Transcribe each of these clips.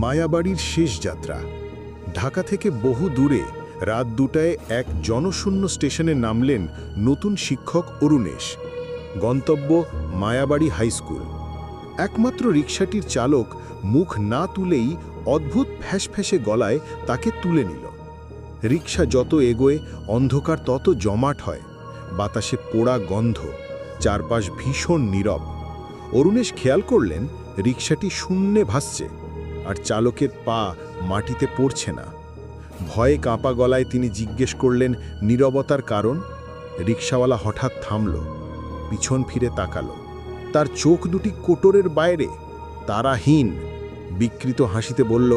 মায়াবাড়ির শেষ যাত্রা। ঢাকা থেকে বহু দূরে রাত 2টায় এক জনশূন্য স্টেশনে নামলেন নতুন শিক্ষক অরুণেশ। গন্তব্য মায়াবাড়ি হাই স্কুল। একমাত্র রিকশাটির চালক মুখ না তুলেই অদ্ভুত ফ্যাঁসফ্যাঁসে গলায় তাকে তুলে নিল। রিকশা যত এগোয় অন্ধকার তত জমাট হয়, বাতাসে পোড়া গন্ধ, চারপাশ ভীষণ নীরব। অরুণেশ খেয়াল করলেন রিকশাটি শূন্যে ভাসছে, আর চালকের পা মাটিতে পড়ছে না। ভয়ে কাঁপা গলায় তিনি জিজ্ঞেস করলেন নীরবতার কারণ। রিকশাওয়ালা হঠাৎ থামল, পিছন ফিরে তাকালো। তার চোখ দুটি কোটরের বাইরে, তারাহীন। বিকৃত হাসিতে বলল,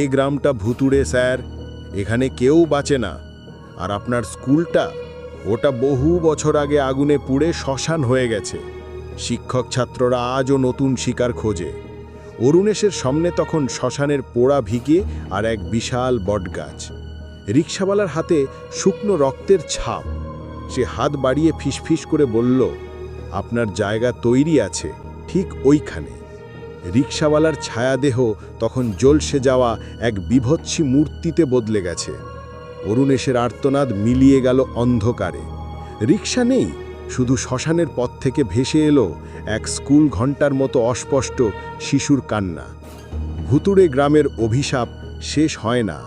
এ গ্রামটা ভুতুড়ে স্যার, এখানে কেউ বাঁচে না। আর আপনার স্কুলটা, ওটা বহু বছর আগে আগুনে পুড়ে শ্মশান হয়ে গেছে। শিক্ষক ছাত্ররা আজও নতুন শিকার খোঁজে। অরুণেশের সামনে তখন শ্মশানের পোড়া ভিগে আর এক বিশাল বটগাছ। রিকশাওয়ালার হাতে শুকনো রক্তের ছাপ। সে হাত বাড়িয়ে ফিসফিস করে বলল, আপনার জায়গা তৈরি আছে ঠিক ওইখানে। রিকশাওয়ালার ছায়াদেহ তখন জ্বলসে যাওয়া এক বিভৎসী মূর্তিতে বদলে গেছে। অরুণেশের আর্তনাদ মিলিয়ে গেল অন্ধকারে। রিকশা নেই, শুধু শ্মশানের পথ থেকে ভেসে এলো এক স্কুল ঘণ্টার মতো অস্পষ্ট শিশুর কান্না। ভুতুড়ে গ্রামের অভিশাপ শেষ হয় না।